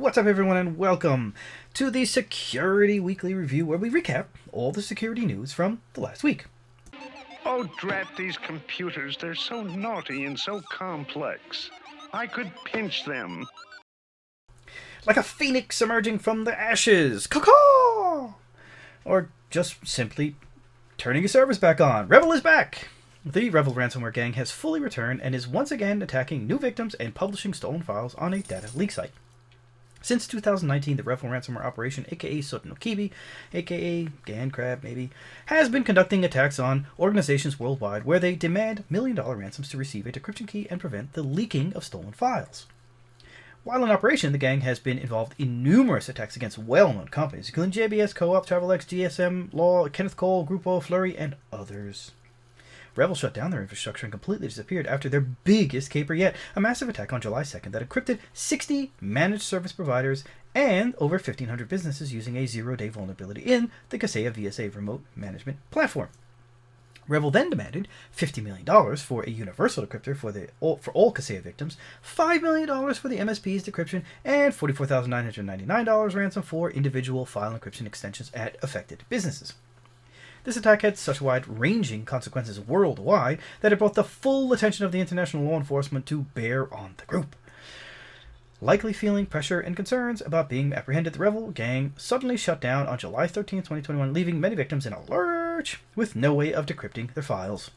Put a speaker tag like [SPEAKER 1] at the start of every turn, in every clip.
[SPEAKER 1] What's up, everyone, and welcome to the Security Weekly Review, where we recap all the security news from the last week.
[SPEAKER 2] Oh, drat these computers. They're so naughty and so complex. I could pinch them.
[SPEAKER 1] Like a phoenix emerging from the ashes. Caw-caw! Or just simply turning your servers back on. REvil is back! The REvil ransomware gang has fully returned and is once again attacking new victims and publishing stolen files on a data leak site. Since 2019, the REvil ransomware operation, aka Sota no Kibi, aka Gan Crab maybe, has been conducting attacks on organizations worldwide where they demand million-dollar ransoms to receive a decryption key and prevent the leaking of stolen files. While in operation, the gang has been involved in numerous attacks against well-known companies, including JBS, Co-op, TravelX, GSM, Law, Kenneth Cole, Grupo, Flurry, and others. REvil shut down their infrastructure and completely disappeared after their biggest caper yet, a massive attack on July 2nd that encrypted 60 managed service providers and over 1,500 businesses using a zero-day vulnerability in the Kaseya VSA remote management platform. REvil then demanded $50 million for a universal decryptor for all Kaseya victims, $5 million for the MSP's decryption, and $44,999 ransom for individual file encryption extensions at affected businesses. This attack had such wide-ranging consequences worldwide that it brought the full attention of the international law enforcement to bear on the group. Likely feeling pressure and concerns about being apprehended, the REvil gang suddenly shut down on July 13, 2021, leaving many victims in a lurch with no way of decrypting their files.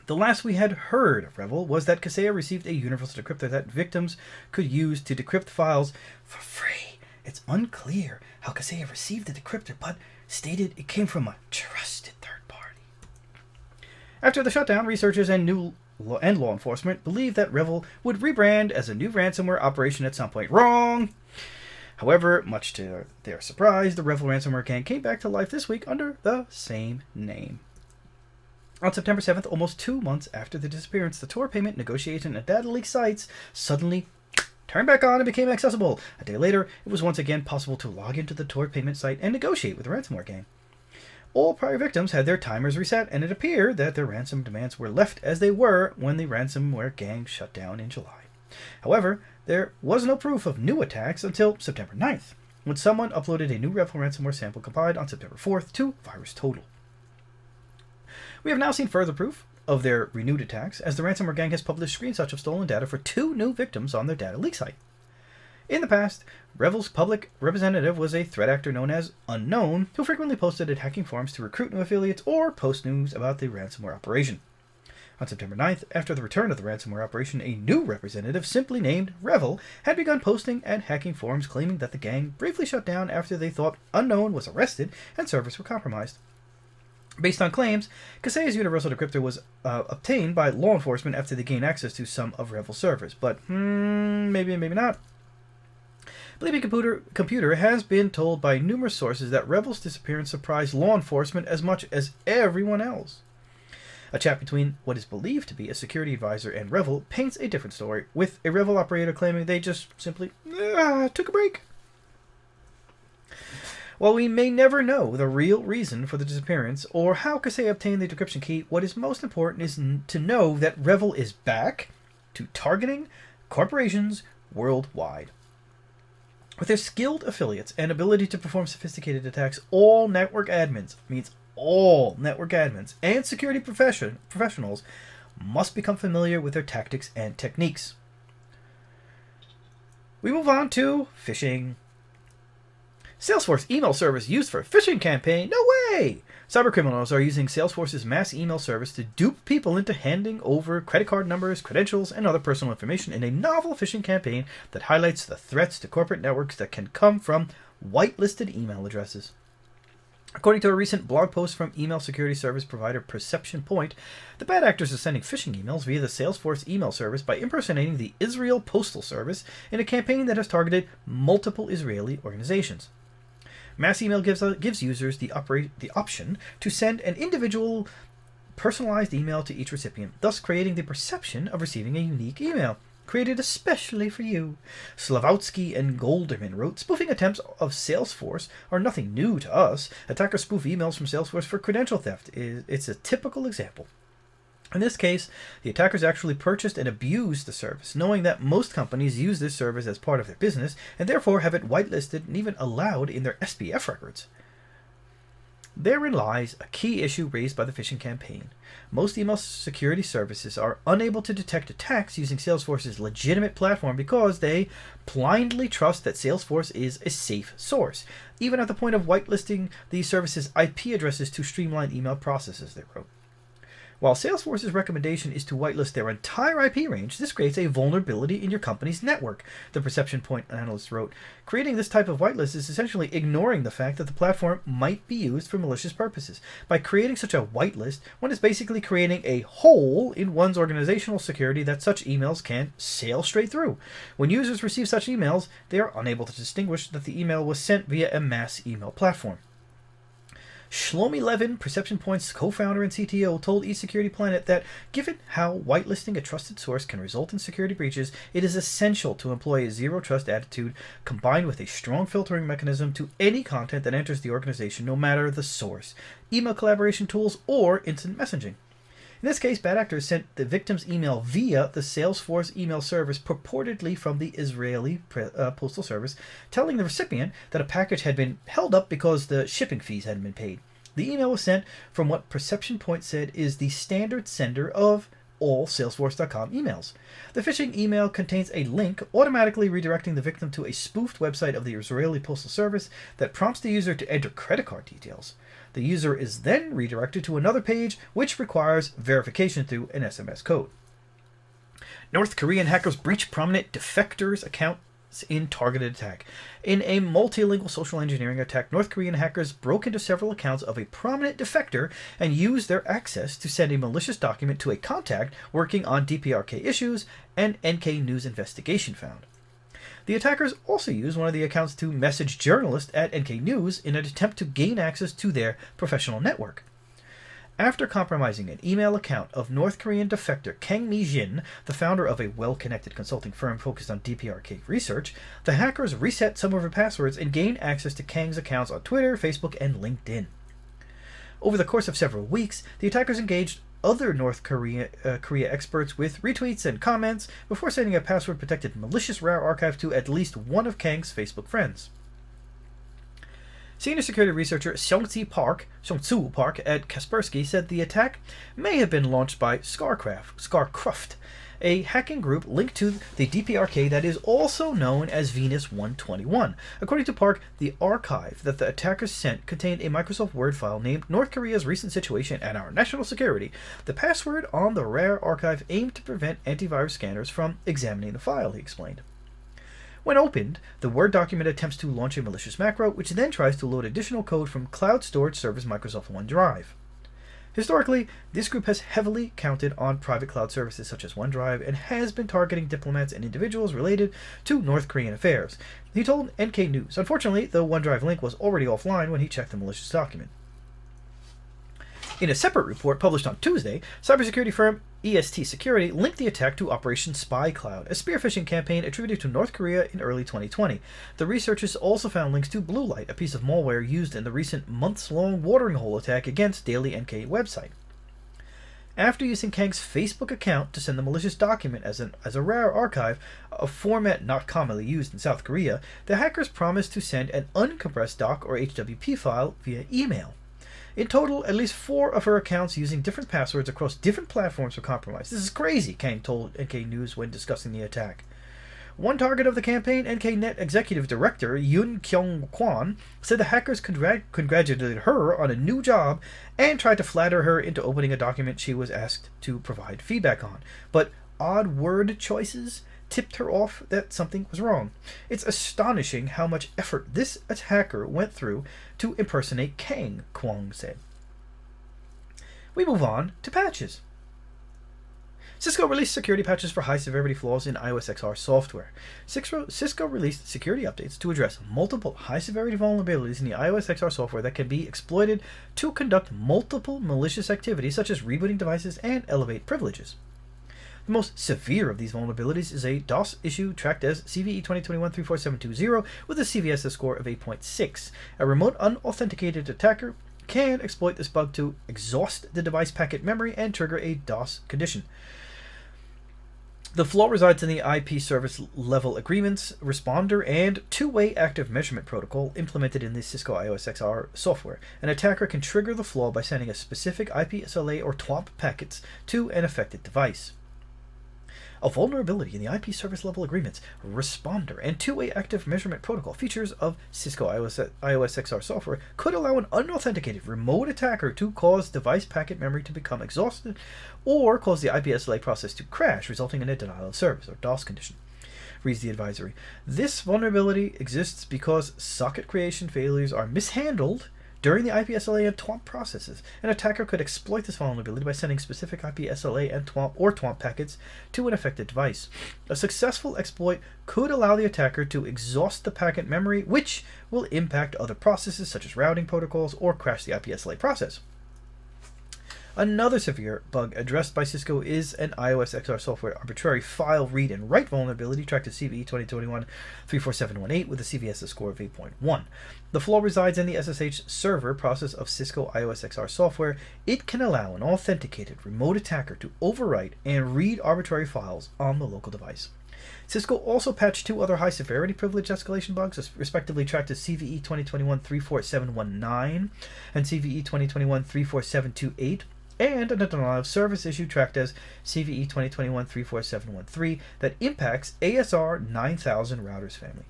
[SPEAKER 1] The last we had heard of REvil was that Kaseya received a universal decryptor that victims could use to decrypt files for free. It's unclear how Kaseya received the decryptor, but stated it came from a trusted third party. After the shutdown, researchers and law enforcement believed that REvil would rebrand as a new ransomware operation at some point. Wrong! However, much to their surprise, the REvil ransomware gang came back to life this week under the same name. On September 7th, almost 2 months after the disappearance, the Tor payment negotiation and data leak sites suddenly turned back on and became accessible. A day later, it was once again possible to log into the Tor payment site and negotiate with the ransomware gang. All prior victims had their timers reset, and it appeared that their ransom demands were left as they were when the ransomware gang shut down in July. However, there was no proof of new attacks until September 9th, when someone uploaded a new REvil ransomware sample compiled on September 4th to VirusTotal. We have now seen further proof of their renewed attacks, as the ransomware gang has published screenshots of stolen data for 2 new victims on their data leak site. In the past, REvil's public representative was a threat actor known as Unknown, who frequently posted at hacking forums to recruit new affiliates or post news about the ransomware operation. On September 9th, after the return of the ransomware operation, a new representative, simply named REvil, had begun posting at hacking forums claiming that the gang briefly shut down after they thought Unknown was arrested and servers were compromised. Based on claims, Kaseya's universal decryptor was obtained by law enforcement after they gained access to some of REvil's servers, but maybe not. Bleepy Computer has been told by numerous sources that REvil's disappearance surprised law enforcement as much as everyone else. A chat between what is believed to be a security advisor and REvil paints a different story, with a REvil operator claiming they just simply took a break. While we may never know the real reason for the disappearance or how Kaseya obtained the decryption key, what is most important is to know that REvil is back to targeting corporations worldwide. With their skilled affiliates and ability to perform sophisticated attacks, all network admins and security professionals must become familiar with their tactics and techniques. We move on to phishing. Salesforce email service used for a phishing campaign? No way! Cybercriminals are using Salesforce's mass email service to dupe people into handing over credit card numbers, credentials, and other personal information in a novel phishing campaign that highlights the threats to corporate networks that can come from whitelisted email addresses. According to a recent blog post from email security service provider Perception Point, the bad actors are sending phishing emails via the Salesforce email service by impersonating the Israel Postal Service in a campaign that has targeted multiple Israeli organizations. Mass email gives users the option to send an individual personalized email to each recipient, thus creating the perception of receiving a unique email, created especially for you. Slavotsky and Golderman wrote, spoofing attempts of Salesforce are nothing new to us. Attackers spoof emails from Salesforce for credential theft. It's a typical example. In this case, the attackers actually purchased and abused the service, knowing that most companies use this service as part of their business and therefore have it whitelisted and even allowed in their SPF records. Therein lies a key issue raised by the phishing campaign. Most email security services are unable to detect attacks using Salesforce's legitimate platform because they blindly trust that Salesforce is a safe source, even at the point of whitelisting the service's IP addresses to streamline email processes, they wrote. While Salesforce's recommendation is to whitelist their entire IP range, this creates a vulnerability in your company's network, the Perception Point analyst wrote. Creating this type of whitelist is essentially ignoring the fact that the platform might be used for malicious purposes. By creating such a whitelist, one is basically creating a hole in one's organizational security that such emails can sail straight through. When users receive such emails, they are unable to distinguish that the email was sent via a mass email platform. Shlomi Levin, Perception Point's co-founder and CTO, told eSecurity Planet that given how whitelisting a trusted source can result in security breaches, it is essential to employ a zero-trust attitude combined with a strong filtering mechanism to any content that enters the organization, no matter the source, email collaboration tools, or instant messaging. In this case, bad actors sent the victim's email via the Salesforce email service purportedly from the Israeli postal service, telling the recipient that a package had been held up because the shipping fees hadn't been paid. The email was sent from what Perception Point said is the standard sender of all Salesforce.com emails. The phishing email contains a link automatically redirecting the victim to a spoofed website of the Israeli Postal Service that prompts the user to enter credit card details. The user is then redirected to another page which requires verification through an SMS code. North Korean hackers breach prominent defectors' accounts in targeted attack. In a multilingual social engineering attack, North Korean hackers broke into several accounts of a prominent defector and used their access to send a malicious document to a contact working on DPRK issues, an NK News investigation found. The attackers also used one of the accounts to message journalists at NK News in an attempt to gain access to their professional network. After compromising an email account of North Korean defector Kang Mi-jin, the founder of a well-connected consulting firm focused on DPRK research, the hackers reset some of her passwords and gained access to Kang's accounts on Twitter, Facebook, and LinkedIn. Over the course of several weeks, the attackers engaged other North Korea experts with retweets and comments before sending a password-protected malicious RAR archive to at least one of Kang's Facebook friends. Senior security researcher Seong-Tzu Park at Kaspersky said the attack may have been launched by Scarcraft, a hacking group linked to the DPRK that is also known as Venus 121. According to Park, the archive that the attackers sent contained a Microsoft Word file named North Korea's Recent Situation and Our National Security. The password on the RAR archive aimed to prevent antivirus scanners from examining the file, he explained. When opened, the Word document attempts to launch a malicious macro, which then tries to load additional code from cloud storage service Microsoft OneDrive. Historically, this group has heavily counted on private cloud services such as OneDrive and has been targeting diplomats and individuals related to North Korean affairs. He told NK News. Unfortunately, the OneDrive link was already offline when he checked the malicious document. In a separate report published on Tuesday, cybersecurity firm EST Security linked the attack to Operation Spy Cloud, a spear phishing campaign attributed to North Korea in early 2020. The researchers also found links to Blue Light, a piece of malware used in the recent months-long watering hole attack against Daily NK website. After using Kang's Facebook account to send the malicious document as a RAR archive, a format not commonly used in South Korea, the hackers promised to send an uncompressed doc or HWP file via email. In total, at least 4 of her accounts using different passwords across different platforms were compromised. This is crazy, Kang told NK News when discussing the attack. One target of the campaign, NKNet Executive Director Yoon Kyung-kwan, said the hackers congratulated her on a new job and tried to flatter her into opening a document she was asked to provide feedback on. But odd word choices tipped her off that something was wrong. It's astonishing how much effort this attacker went through to impersonate Kang, Kwong said. We move on to patches. Cisco released security patches for high-severity flaws in iOS XR software. Cisco released security updates to address multiple high-severity vulnerabilities in the iOS XR software that can be exploited to conduct multiple malicious activities such as rebooting devices and elevate privileges. The most severe of these vulnerabilities is a DOS issue tracked as CVE 2021-34720 with a CVSS score of 8.6. A remote unauthenticated attacker can exploit this bug to exhaust the device packet memory and trigger a DOS condition. The flaw resides in the IP service level agreements, responder, and two-way active measurement protocol implemented in the Cisco IOS XR software. An attacker can trigger the flaw by sending a specific IP SLA or TWAP packets to an affected device. A vulnerability in the IP service level agreements, responder, and two-way active measurement protocol features of Cisco iOS XR software could allow an unauthenticated remote attacker to cause device packet memory to become exhausted or cause the IP SLA process to crash, resulting in a denial of service or DOS condition. Reads the advisory. This vulnerability exists because socket creation failures are mishandled during the IP SLA and TWAP processes. An attacker could exploit this vulnerability by sending specific IP SLA and TWAP packets to an affected device. A successful exploit could allow the attacker to exhaust the packet memory, which will impact other processes such as routing protocols or crash the IP SLA process. Another severe bug addressed by Cisco is an iOS XR software arbitrary file read and write vulnerability tracked as CVE 2021-34718 with a CVSS score of 8.1. The flaw resides in the SSH server process of Cisco iOS XR software. It can allow an authenticated remote attacker to overwrite and read arbitrary files on the local device. Cisco also patched two other high-severity privilege escalation bugs, respectively tracked as CVE 2021-34719 and CVE 2021-34728, and a denial of service issue tracked as CVE 2021-34713 that impacts ASR 9000 routers family.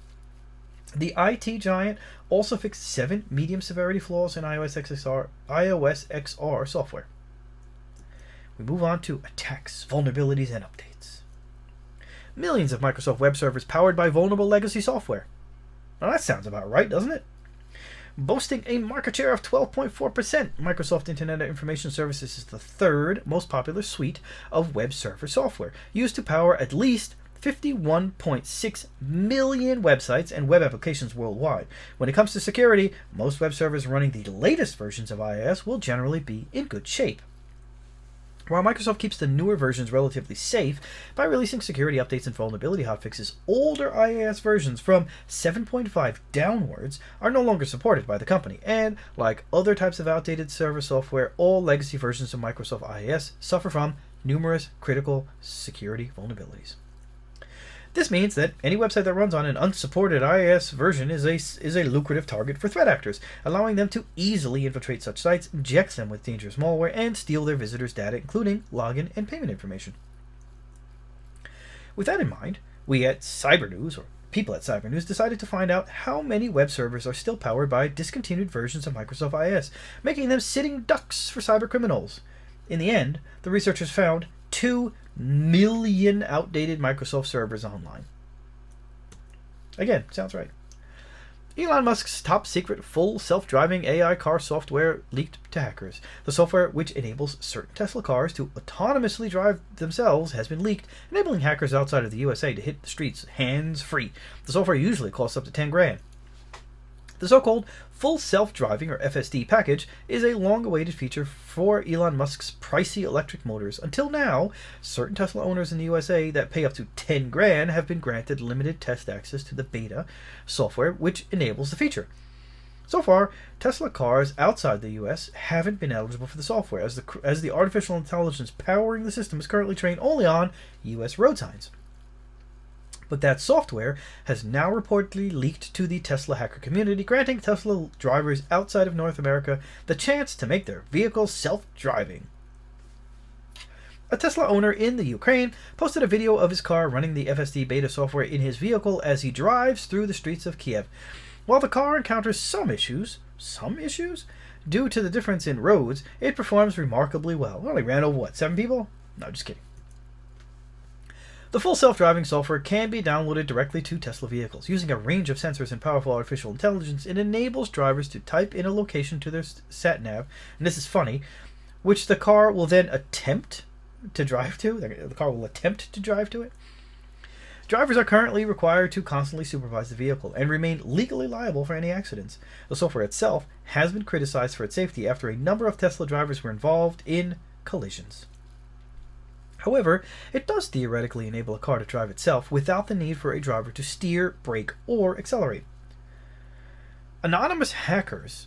[SPEAKER 1] The IT giant also fixed 7 medium-severity flaws in iOS XR software. We move on to attacks, vulnerabilities, and updates. Millions of Microsoft web servers powered by vulnerable legacy software. Now that sounds about right, doesn't it? Boasting a market share of 12.4%, Microsoft Internet Information Services is the third most popular suite of web server software, used to power at least 51.6 million websites and web applications worldwide. When it comes to security, most web servers running the latest versions of IIS will generally be in good shape. While Microsoft keeps the newer versions relatively safe by releasing security updates and vulnerability hotfixes, older IIS versions from 7.5 downwards are no longer supported by the company, and like other types of outdated server software, all legacy versions of Microsoft IIS suffer from numerous critical security vulnerabilities. This means that any website that runs on an unsupported IIS version is a lucrative target for threat actors, allowing them to easily infiltrate such sites, inject them with dangerous malware, and steal their visitors' data, including login and payment information. With that in mind, we at Cybernews, or people at Cybernews, decided to find out how many web servers are still powered by discontinued versions of Microsoft IIS, making them sitting ducks for cyber criminals. In the end, the researchers found 2 million outdated Microsoft servers online. Again, sounds right. Elon Musk's top secret full self-driving AI car software leaked to hackers. The software, which enables certain Tesla cars to autonomously drive themselves, has been leaked, enabling hackers outside of the USA to hit the streets hands-free. The software usually costs up to $10,000. The so-called Full Self-Driving, or FSD, package is a long-awaited feature for Elon Musk's pricey electric motors. Until now, certain Tesla owners in the USA that pay up to $10,000 have been granted limited test access to the beta software, which enables the feature. So far, Tesla cars outside the US haven't been eligible for the software, as the artificial intelligence powering the system is currently trained only on US road signs. But that software has now reportedly leaked to the Tesla hacker community, granting Tesla drivers outside of North America the chance to make their vehicles self-driving. A Tesla owner in the Ukraine posted a video of his car running the FSD beta software in his vehicle as he drives through the streets of Kiev. While the car encounters some issues, due to the difference in roads, it performs remarkably well. It only ran over, 7 people? No, just kidding. The full self-driving software can be downloaded directly to Tesla vehicles. Using a range of sensors and powerful artificial intelligence, it enables drivers to type in a location to their sat-nav, and this is funny, which the car will then attempt to drive to. The car will attempt to drive to it. Drivers are currently required to constantly supervise the vehicle and remain legally liable for any accidents. The software itself has been criticized for its safety after a number of Tesla drivers were involved in collisions. However, it does theoretically enable a car to drive itself without the need for a driver to steer, brake, or accelerate. Anonymous hacks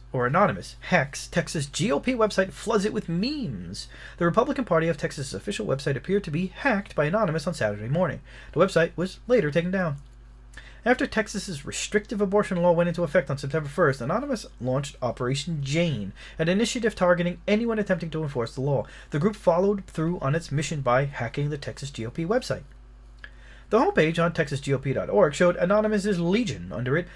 [SPEAKER 1] Texas GOP website, floods it with memes. The Republican Party of Texas' official website appeared to be hacked by Anonymous on Saturday morning. The website was later taken down. After Texas's restrictive abortion law went into effect on September 1st, Anonymous launched Operation Jane, an initiative targeting anyone attempting to enforce the law. The group followed through on its mission by hacking the Texas GOP website. The homepage on texasgop.org showed Anonymous' legion under it.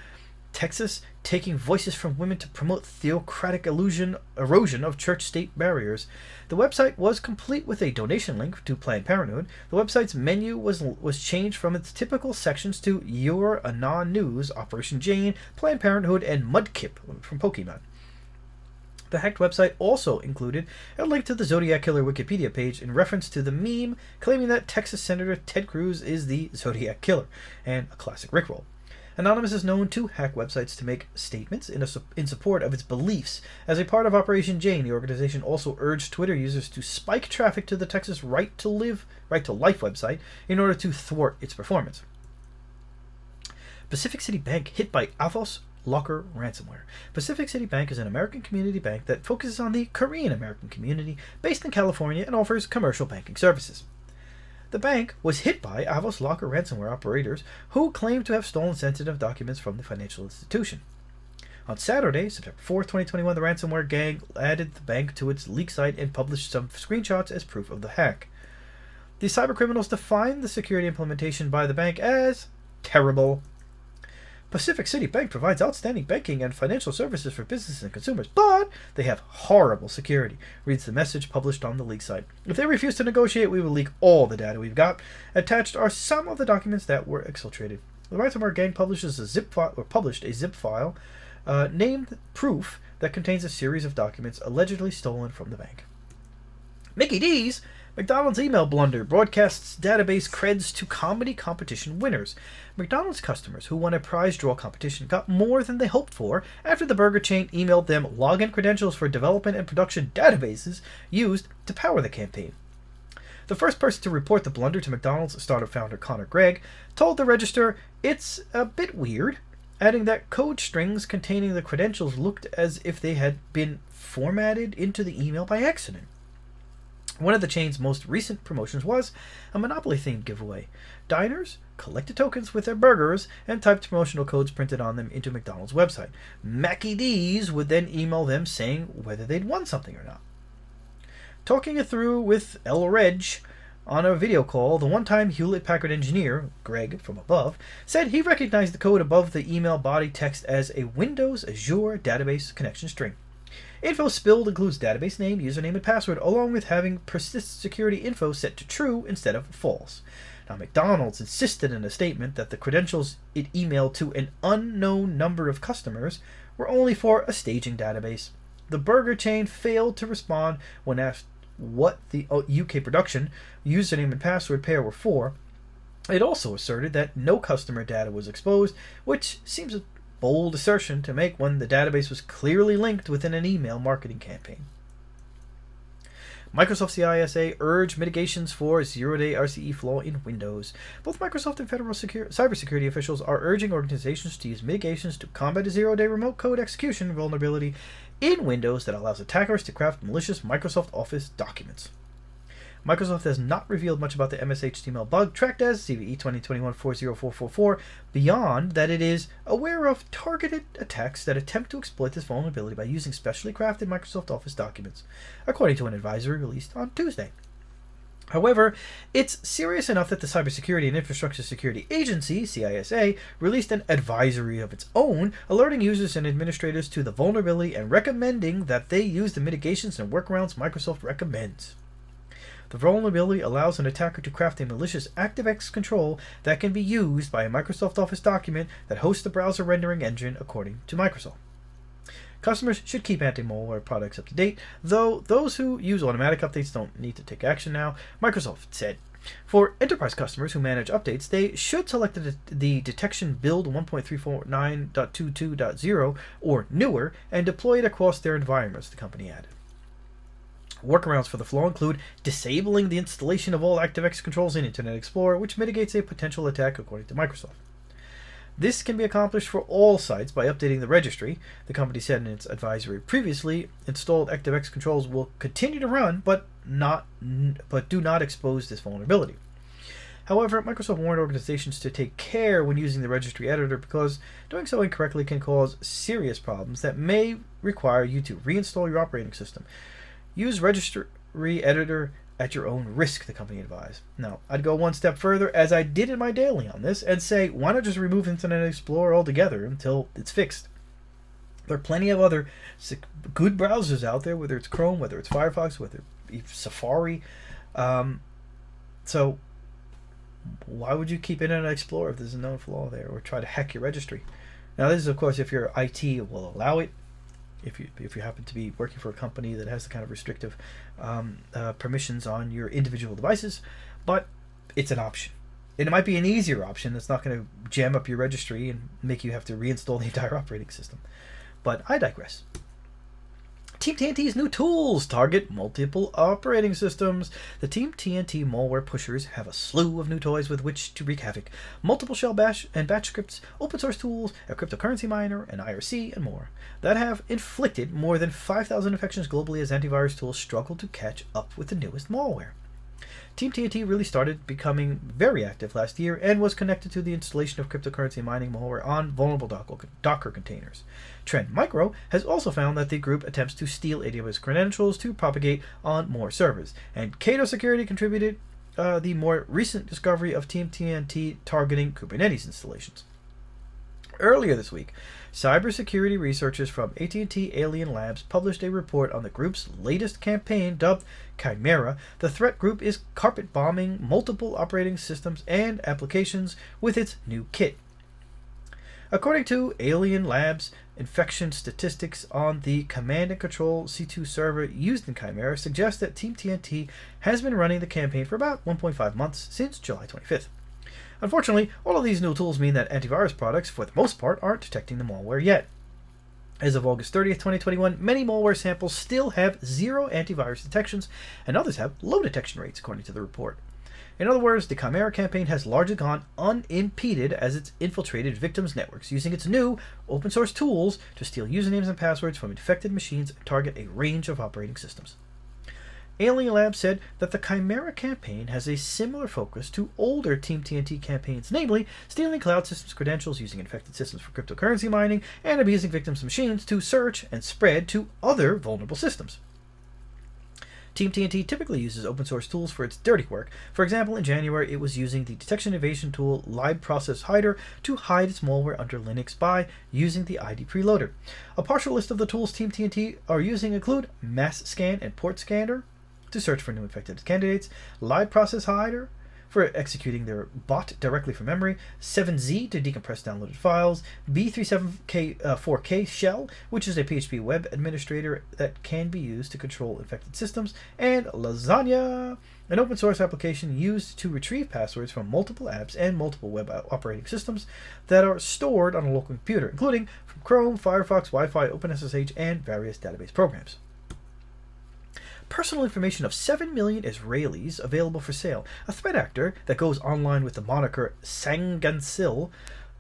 [SPEAKER 1] Texas taking voices from women to promote theocratic erosion of church-state barriers. The website was complete with a donation link to Planned Parenthood. The website's menu was changed from its typical sections to Your Anon News, Operation Jane, Planned Parenthood, and Mudkip from Pokemon. The hacked website also included a link to the Zodiac Killer Wikipedia page in reference to the meme claiming that Texas Senator Ted Cruz is the Zodiac Killer, and a classic Rickroll. Anonymous is known to hack websites to make statements in support of its beliefs. As a part of Operation Jane, the organization also urged Twitter users to spike traffic to the Texas Right to Life website in order to thwart its performance. Pacific City Bank hit by AVOS Locker ransomware. Pacific City Bank is an American community bank that focuses on the Korean American community, based in California, and offers commercial banking services. The bank was hit by AVOS Locker ransomware operators who claimed to have stolen sensitive documents from the financial institution. On Saturday, September 4th, 2021, the ransomware gang added the bank to its leak site and published some screenshots as proof of the hack. The cybercriminals defined the security implementation by the bank as terrible. Pacific City Bank provides outstanding banking and financial services for businesses and consumers, but they have horrible security, reads the message published on the leak site. If they refuse to negotiate, we will leak all the data we've got. Attached are some of the documents that were exfiltrated. The ransomware gang published a zip file named Proof that contains a series of documents allegedly stolen from the bank. Mickey D's McDonald's email blunder broadcasts database creds to comedy competition winners. McDonald's customers who won a prize draw competition got more than they hoped for after the burger chain emailed them login credentials for development and production databases used to power the campaign. The first person to report the blunder to McDonald's, startup founder Connor Gregg, told the Register it's a bit weird, adding that code strings containing the credentials looked as if they had been formatted into the email by accident. One of the chain's most recent promotions was a Monopoly-themed giveaway. Diners collected tokens with their burgers and typed promotional codes printed on them into McDonald's website. Mackie D's would then email them saying whether they'd won something or not. Talking it through with El Reg on a video call, the one-time Hewlett-Packard engineer, Greg from above, said he recognized the code above the email body text as a Windows Azure database connection string. Info spilled includes database name, username, and password, along with having persist security info set to true instead of false. Now, McDonald's insisted in a statement that the credentials it emailed to an unknown number of customers were only for a staging database. The burger chain failed to respond when asked what the UK production username and password pair were for. It also asserted that no customer data was exposed, which seems a bold assertion to make when the database was clearly linked within an email marketing campaign. Microsoft CISA urged mitigations for zero-day RCE flaw in Windows. Both Microsoft and federal cybersecurity officials are urging organizations to use mitigations to combat a zero-day remote code execution vulnerability in Windows that allows attackers to craft malicious Microsoft Office documents. Microsoft has not revealed much about the MS-HTML bug tracked as CVE 2021-40444 beyond that it is aware of targeted attacks that attempt to exploit this vulnerability by using specially crafted Microsoft Office documents, according to an advisory released on Tuesday. However, it's serious enough that the Cybersecurity and Infrastructure Security Agency, CISA, released an advisory of its own, alerting users and administrators to the vulnerability and recommending that they use the mitigations and workarounds Microsoft recommends. The vulnerability allows an attacker to craft a malicious ActiveX control that can be used by a Microsoft Office document that hosts the browser rendering engine, according to Microsoft. Customers should keep anti-malware products up to date, though those who use automatic updates don't need to take action now, Microsoft said. For enterprise customers who manage updates, they should select the detection build 1.349.22.0 or newer and deploy it across their environments, the company added. Workarounds for the flaw include disabling the installation of all ActiveX controls in Internet Explorer, which mitigates a potential attack, according to Microsoft. This can be accomplished for all sites by updating the registry. The company said in its advisory previously, installed ActiveX controls will continue to run, but do not expose this vulnerability. However, Microsoft warned organizations to take care when using the registry editor because doing so incorrectly can cause serious problems that may require you to reinstall your operating system. Use registry editor at your own risk, the company advised. Now, I'd go one step further, as I did in my daily on this, and say, why not just remove Internet Explorer altogether until it's fixed? There are plenty of other good browsers out there, whether it's Chrome, whether it's Firefox, whether it's Safari. So why would you keep Internet Explorer if there's a known flaw there, or try to hack your registry? Now, this is, of course, if your IT will allow it. If you happen to be working for a company that has the kind of restrictive permissions on your individual devices, but it's an option. And it might be an easier option that's not going to jam up your registry and make you have to reinstall the entire operating system. But I digress. TeamTNT's new tools target multiple operating systems. The TeamTNT malware pushers have a slew of new toys with which to wreak havoc. Multiple shell bash and batch scripts, open source tools, a cryptocurrency miner, an IRC, and more that have inflicted more than 5,000 infections globally as antivirus tools struggle to catch up with the newest malware. TeamTNT really started becoming very active last year and was connected to the installation of cryptocurrency mining malware on vulnerable Docker containers. Trend Micro has also found that the group attempts to steal AWS credentials to propagate on more servers, and Cato Security contributed the more recent discovery of TeamTNT targeting Kubernetes installations. Earlier this week, cybersecurity researchers from AT&T Alien Labs published a report on the group's latest campaign dubbed Chimera. The threat group is carpet bombing multiple operating systems and applications with its new kit. According to Alien Labs, infection statistics on the command and control C2 server used in Chimera suggest that TeamTNT has been running the campaign for about 1.5 months since July 25th. Unfortunately, all of these new tools mean that antivirus products, for the most part, aren't detecting the malware yet. As of August 30th, 2021, many malware samples still have zero antivirus detections, and others have low detection rates, according to the report. In other words, the Chimera campaign has largely gone unimpeded as it's infiltrated victims' networks, using its new open-source tools to steal usernames and passwords from infected machines and target a range of operating systems. Alien Labs said that the Chimera campaign has a similar focus to older TeamTNT campaigns, namely stealing cloud systems credentials, using infected systems for cryptocurrency mining, and abusing victims' machines to search and spread to other vulnerable systems. TeamTNT typically uses open source tools for its dirty work. For example, in January, it was using the detection evasion tool LibProcessHider to hide its malware under Linux by using the ID preloader. A partial list of the tools TeamTNT are using include MassScan and PortScanner to search for new infected candidates, LibProcessHider for executing their bot directly from memory, 7Z to decompress downloaded files, B37K4K Shell, which is a PHP web administrator that can be used to control infected systems, and Lasagna, an open source application used to retrieve passwords from multiple apps and multiple web operating systems that are stored on a local computer, including from Chrome, Firefox, Wi-Fi, OpenSSH, and various database programs. Personal information of 7 million Israelis available for sale. A threat actor that goes online with the moniker Sangansil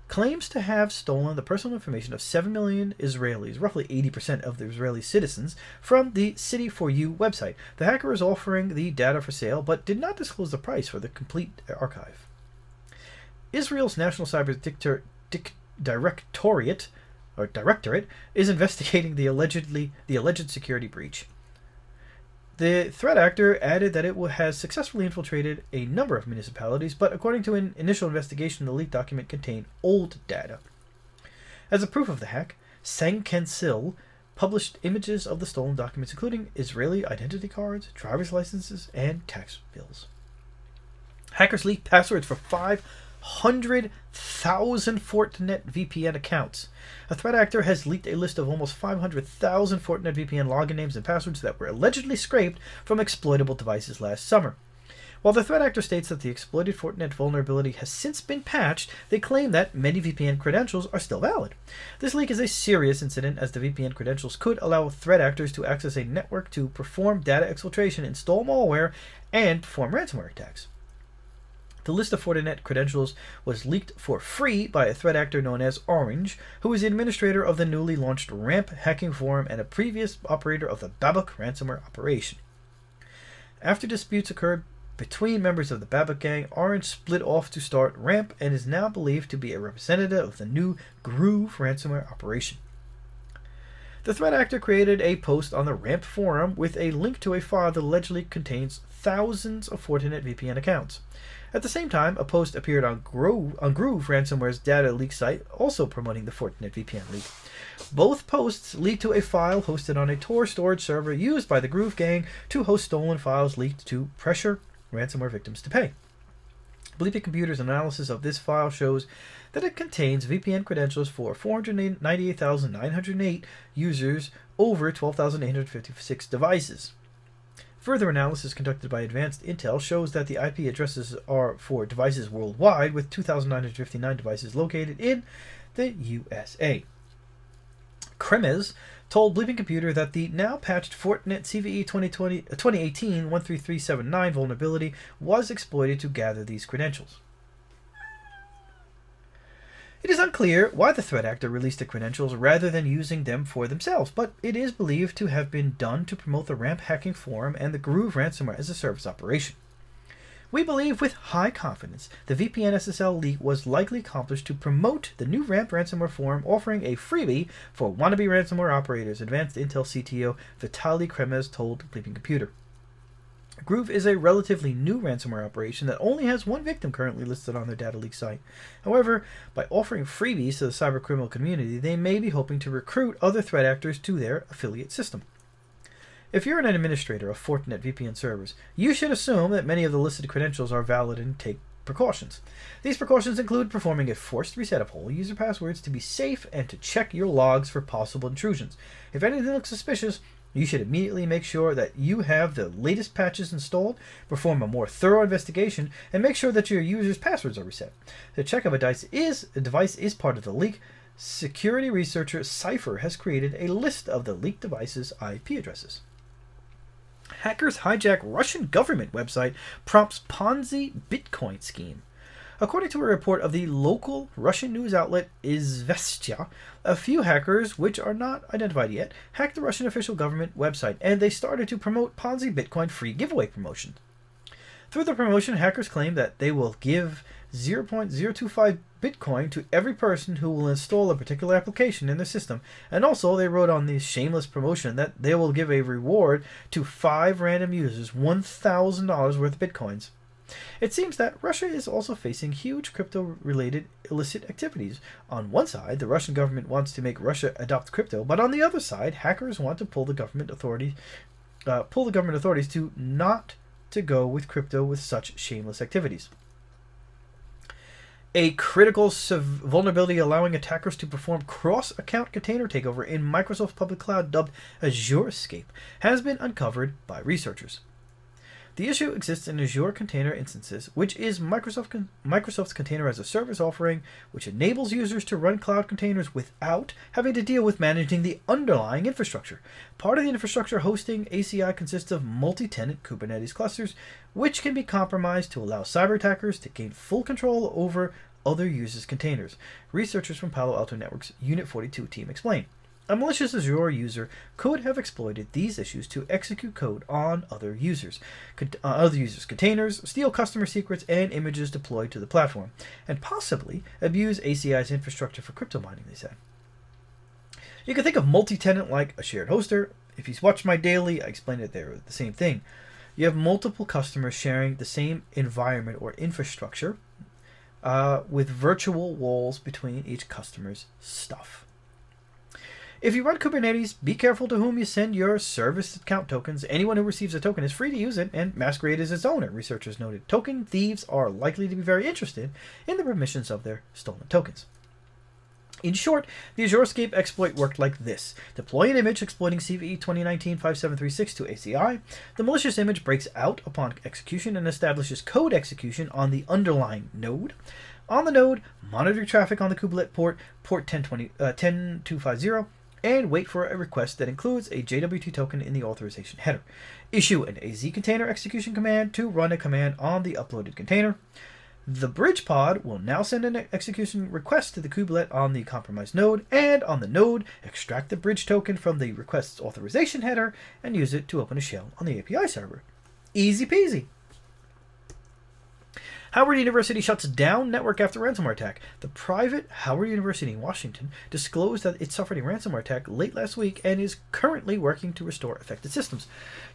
[SPEAKER 1] claims to have stolen the personal information of 7 million Israelis, roughly 80% of the Israeli citizens, from the City4You website. The hacker is offering the data for sale, but did not disclose the price for the complete archive. Israel's National Cyber Directorate is investigating the alleged security breach. The threat actor added that it has successfully infiltrated a number of municipalities, but according to an initial investigation, the leaked document contained old data. As a proof of the hack, Sangansil published images of the stolen documents, including Israeli identity cards, driver's licenses, and tax bills. Hackers leaked passwords for 500,000 Fortinet VPN accounts. A threat actor has leaked a list of almost 500,000 Fortinet VPN login names and passwords that were allegedly scraped from exploitable devices last summer. While the threat actor states that the exploited Fortinet vulnerability has since been patched, they claim that many VPN credentials are still valid. This leak is a serious incident, as the VPN credentials could allow threat actors to access a network to perform data exfiltration, install malware, and perform ransomware attacks. The list of Fortinet credentials was leaked for free by a threat actor known as Orange, who is the administrator of the newly launched RAMP hacking forum and a previous operator of the Babuk ransomware operation. After disputes occurred between members of the Babuk gang, Orange split off to start RAMP and is now believed to be a representative of the new Groove ransomware operation. The threat actor created a post on the RAMP forum with a link to a file that allegedly contains thousands of Fortinet VPN accounts. At the same time, a post appeared on Groove ransomware's data leak site, also promoting the Fortinet VPN leak. Both posts lead to a file hosted on a Tor storage server used by the Groove gang to host stolen files leaked to pressure ransomware victims to pay. Bleeping Computer's analysis of this file shows that it contains VPN credentials for 498,908 users over 12,856 devices. Further analysis conducted by Advanced Intel shows that the IP addresses are for devices worldwide, with 2,959 devices located in the USA. Creds told Bleeping Computer that the now patched Fortinet CVE 2018-13379 vulnerability was exploited to gather these credentials. It is unclear why the threat actor released the credentials rather than using them for themselves, but it is believed to have been done to promote the RAMP hacking forum and the Groove ransomware as a service operation. We believe with high confidence the VPN SSL leak was likely accomplished to promote the new RAMP ransomware forum, offering a freebie for wannabe ransomware operators, Advanced Intel CTO Vitaly Kremez told Bleeping Computer. Groove is a relatively new ransomware operation that only has one victim currently listed on their data leak site. However, by offering freebies to the cybercriminal community, they may be hoping to recruit other threat actors to their affiliate system. If you're an administrator of Fortinet VPN servers, you should assume that many of the listed credentials are valid and take precautions. These precautions include performing a forced reset of all user passwords to be safe and to check your logs for possible intrusions. If anything looks suspicious, you should immediately make sure that you have the latest patches installed, perform a more thorough investigation, and make sure that your users' passwords are reset. The check of a device is part of the leak. Security researcher Cypher has created a list of the leaked devices' IP addresses. Hackers hijack Russian government website, prompts Ponzi Bitcoin scheme. According to a report of the local Russian news outlet Izvestia, a few hackers, which are not identified yet, hacked the Russian official government website, and they started to promote Ponzi Bitcoin free giveaway promotion. Through the promotion, hackers claim that they will give 0.025 Bitcoin to every person who will install a particular application in their system, and also they wrote on the shameless promotion that they will give a reward to 5 random users $1,000 worth of Bitcoins. It seems that Russia is also facing huge crypto-related illicit activities. On one side, the Russian government wants to make Russia adopt crypto, but on the other side, hackers want to pull the government authorities to not to go with crypto with such shameless activities. A critical vulnerability allowing attackers to perform cross-account container takeover in Microsoft's public cloud, dubbed Azurescape, has been uncovered by researchers. The issue exists in Azure Container Instances, which is Microsoft's container as a service offering, which enables users to run cloud containers without having to deal with managing the underlying infrastructure. Part of the infrastructure hosting ACI consists of multi-tenant Kubernetes clusters, which can be compromised to allow cyber attackers to gain full control over other users' containers. Researchers from Palo Alto Network's Unit 42 team explain. A malicious Azure user could have exploited these issues to execute code on other users' containers, steal customer secrets and images deployed to the platform, and possibly abuse ACI's infrastructure for crypto mining, they said. You can think of multi-tenant like a shared hoster. If you watch my daily, I explained it there, the same thing. You have multiple customers sharing the same environment or infrastructure with virtual walls between each customer's stuff. If you run Kubernetes, be careful to whom you send your service account tokens. Anyone who receives a token is free to use it and masquerade as its owner, researchers noted. Token thieves are likely to be very interested in the permissions of their stolen tokens. In short, the Azurescape exploit worked like this. Deploy an image exploiting CVE 2019-5736 to ACI. The malicious image breaks out upon execution and establishes code execution on the underlying node. On the node, monitor traffic on the kubelet port 10250, and wait for a request that includes a JWT token in the authorization header. Issue an AZ container execution command to run a command on the uploaded container. The bridge pod will now send an execution request to the kubelet on the compromised node, and on the node, extract the bridge token from the request's authorization header and use it to open a shell on the API server. Easy peasy. Howard University shuts down network after ransomware attack. The private Howard University in Washington disclosed that it suffered a ransomware attack late last week and is currently working to restore affected systems.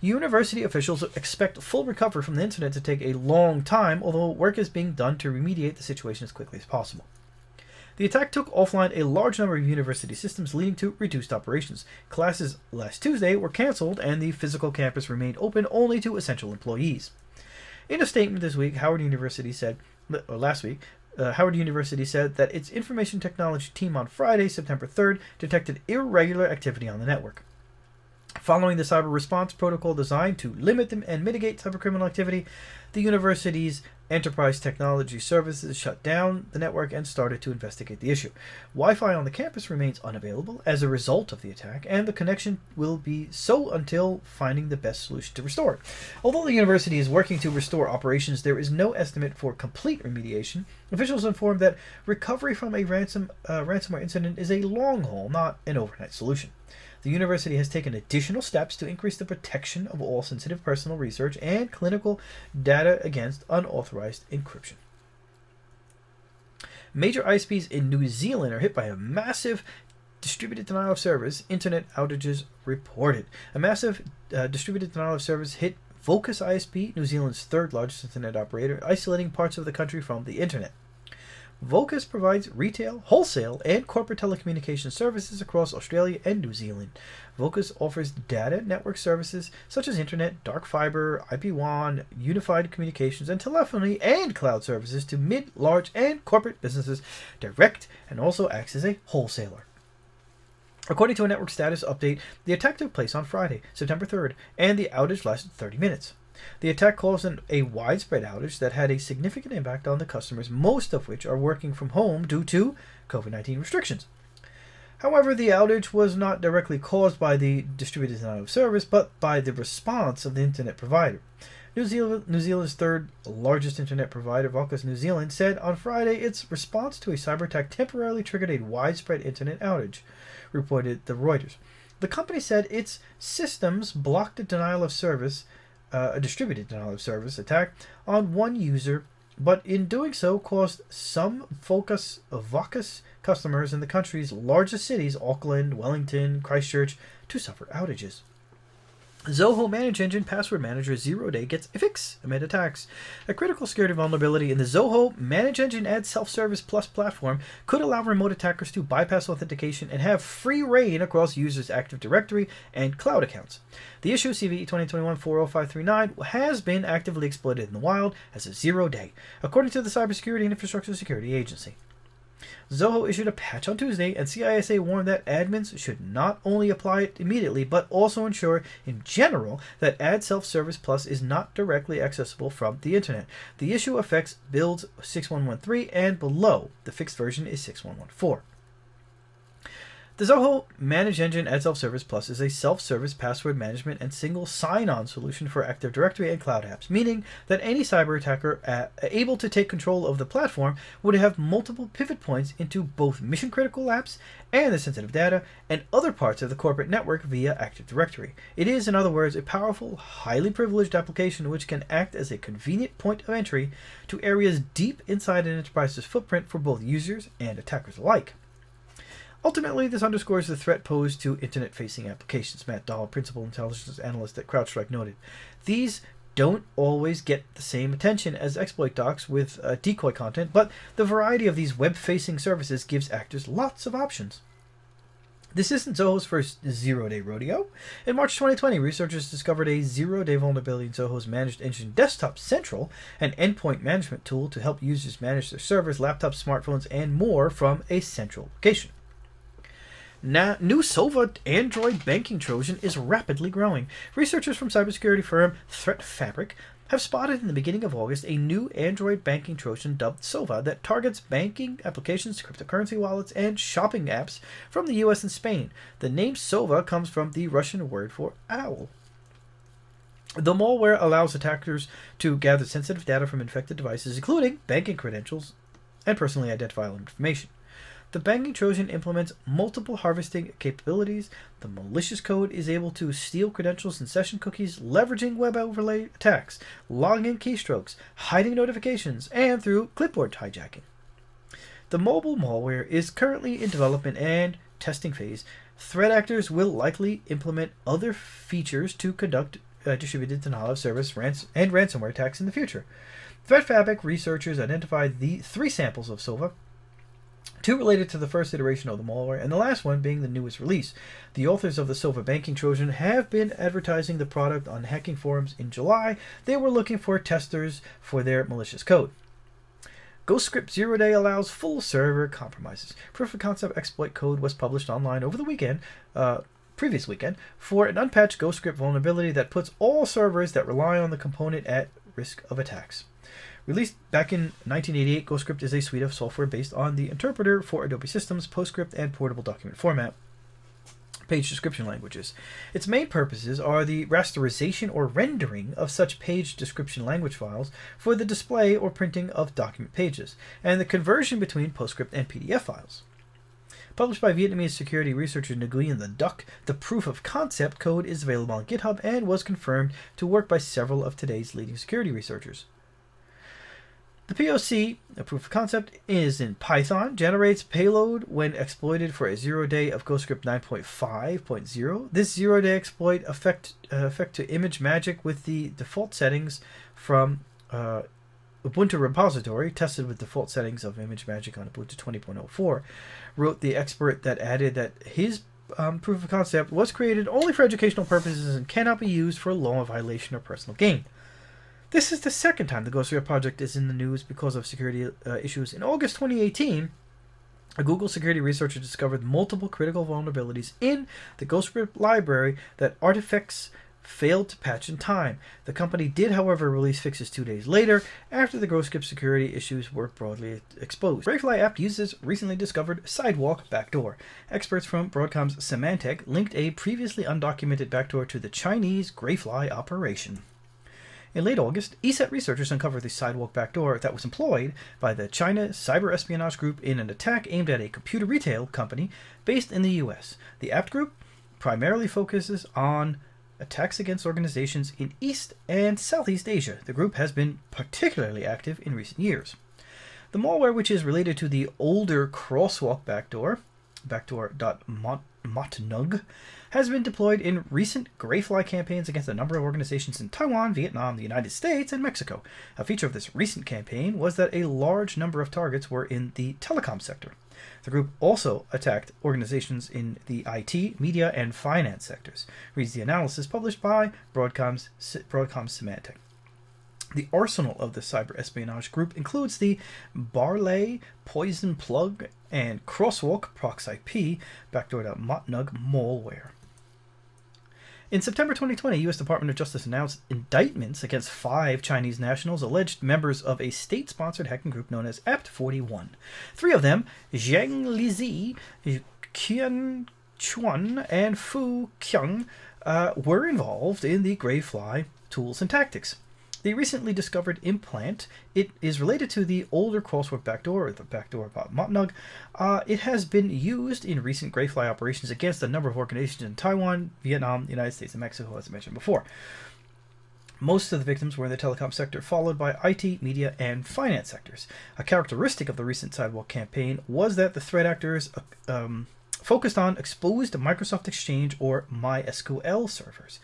[SPEAKER 1] University officials expect full recovery from the incident to take a long time, although work is being done to remediate the situation as quickly as possible. The attack took offline a large number of university systems, leading to reduced operations. Classes last Tuesday were canceled, and the physical campus remained open only to essential employees. In a statement this week, Howard University said that its information technology team on Friday, September 3rd, detected irregular activity on the network. Following the cyber response protocol designed to limit and mitigate cybercriminal activity, the university's enterprise technology services shut down the network and started to investigate the issue. Wi-Fi on the campus remains unavailable as a result of the attack, and the connection will be so until finding the best solution to restore it. Although the university is working to restore operations, there is no estimate for complete remediation. Officials informed that recovery from a ransomware incident is a long haul, not an overnight solution. The university has taken additional steps to increase the protection of all sensitive personal research and clinical data against unauthorized encryption. Major ISPs in New Zealand are hit by a massive distributed denial of service, internet outages reported. A massive distributed denial of service hit Vocus ISP, New Zealand's third largest internet operator, isolating parts of the country from the internet. Vocus provides retail, wholesale, and corporate telecommunications services across Australia and New Zealand. Vocus offers data network services such as internet, dark fiber, IP-WAN, unified communications, and telephony and cloud services to mid, large, and corporate businesses direct, and also acts as a wholesaler. According to a network status update, the attack took place on Friday, September 3rd, and the outage lasted 30 minutes. The attack caused a widespread outage that had a significant impact on the customers, most of which are working from home due to COVID-19 restrictions. However, the outage was not directly caused by the distributed denial of service, but by the response of the internet provider. New Zealand's third largest internet provider, Vocus New Zealand, said on Friday its response to a cyber attack temporarily triggered a widespread internet outage, reported the Reuters. The company said its systems blocked a distributed denial of service attack on one user, but in doing so caused some Vocus customers in the country's largest cities, Auckland, Wellington, Christchurch, to suffer outages. Zoho Manage Engine Password Manager 0-Day gets a fix amid attacks. A critical security vulnerability in the Zoho Manage Engine Add Self-Service Plus platform could allow remote attackers to bypass authentication and have free reign across users' Active Directory and cloud accounts. The issue, CVE 2021-40539, has been actively exploited in the wild as a 0-day, according to the Cybersecurity and Infrastructure Security Agency. Zoho issued a patch on Tuesday, and CISA warned that admins should not only apply it immediately, but also ensure, in general, that Add Self-Service Plus is not directly accessible from the internet. The issue affects builds 6113 and below. The fixed version is 6114. The Zoho Manage Engine Add Self-Service Plus is a self-service password management and single sign-on solution for Active Directory and cloud apps, meaning that any cyber attacker able to take control of the platform would have multiple pivot points into both mission-critical apps and the sensitive data and other parts of the corporate network via Active Directory. It is, in other words, a powerful, highly privileged application which can act as a convenient point of entry to areas deep inside an enterprise's footprint for both users and attackers alike. Ultimately, this underscores the threat posed to internet-facing applications, Matt Dahl, principal intelligence analyst at CrowdStrike, noted. These don't always get the same attention as exploit docs with decoy content, but the variety of these web-facing services gives actors lots of options. This isn't Zoho's first 0-day rodeo. In March 2020, researchers discovered a 0-day vulnerability in Zoho's Managed Engine Desktop Central, an endpoint management tool to help users manage their servers, laptops, smartphones, and more from a central location. New SOVA Android Banking Trojan is rapidly growing. Researchers from cybersecurity firm Threat Fabric have spotted in the beginning of August a new Android banking Trojan dubbed SOVA that targets banking applications, cryptocurrency wallets, and shopping apps from the US and Spain. The name SOVA comes from the Russian word for owl. The malware allows attackers to gather sensitive data from infected devices, including banking credentials and personally identifiable information. The banking Trojan implements multiple harvesting capabilities. The malicious code is able to steal credentials and session cookies, leveraging web overlay attacks, logging in keystrokes, hiding notifications, and through clipboard hijacking. The mobile malware is currently in development and testing phase. Threat actors will likely implement other features to conduct distributed denial of service and ransomware attacks in the future. Threat Fabric researchers identified the 3 samples of SOVA, 2 related to the first iteration of the malware, and the last one being the newest release. The authors of the SOVA Banking Trojan have been advertising the product on hacking forums in July. They were looking for testers for their malicious code. Ghostscript 0-Day allows full server compromises. Proof of concept exploit code was published online over the previous weekend, for an unpatched Ghostscript vulnerability that puts all servers that rely on the component at risk of attacks. Released back in 1988, Ghostscript is a suite of software based on the interpreter for Adobe Systems, PostScript, and portable document format page description languages. Its main purposes are the rasterization or rendering of such page description language files for the display or printing of document pages, and the conversion between PostScript and PDF files. Published by Vietnamese security researcher Nguyen The Duc, the proof of concept code is available on GitHub and was confirmed to work by several of today's leading security researchers. The POC, a proof of concept, is in Python, generates payload when exploited for a 0-day of Ghostscript 9.5.0. This 0-day exploit effect to image magic with the default settings from Ubuntu repository, tested with default settings of image magic on Ubuntu 20.04, wrote the expert that added that his proof of concept was created only for educational purposes and cannot be used for law violation or personal gain. This is the second time the Ghostscript project is in the news because of security issues. In August 2018, a Google security researcher discovered multiple critical vulnerabilities in the Ghostscript library that artifacts failed to patch in time. The company did, however, release fixes 2 days later after the Ghostscript security issues were broadly exposed. Grayfly APT uses recently discovered sidewalk backdoor. Experts from Broadcom's Symantec linked a previously undocumented backdoor to the Chinese Grayfly operation. In late August, ESET researchers uncovered the sidewalk backdoor that was employed by the China Cyber Espionage Group in an attack aimed at a computer retail company based in the U.S. The APT group primarily focuses on attacks against organizations in East and Southeast Asia. The group has been particularly active in recent years. The malware, which is related to the older crosswalk backdoor, backdoor.motnug, has been deployed in recent Grayfly campaigns against a number of organizations in Taiwan, Vietnam, the United States, and Mexico. A feature of this recent campaign was that a large number of targets were in the telecom sector. The group also attacked organizations in the IT, media, and finance sectors, reads the analysis published by Broadcom's Symantec. The arsenal of the cyber espionage group includes the Barley, Poison Plug, and Crosswalk ProxIP backdoor.motnug malware. In September 2020, U.S. Department of Justice announced indictments against 5 Chinese nationals alleged members of a state-sponsored hacking group known as APT41. 3 of them, Zhang Lizi, Qian Chuan, and Fu Qiang, were involved in the Grayfly tools and tactics. The recently discovered implant, it is related to the older crosswalk backdoor, or the backdoor.motnug. It has been used in recent Grayfly operations against a number of organizations in Taiwan, Vietnam, the United States, and Mexico, as I mentioned before. Most of the victims were in the telecom sector, followed by IT, media, and finance sectors. A characteristic of the recent sidewalk campaign was that the threat actors focused on exposed Microsoft Exchange or MySQL servers.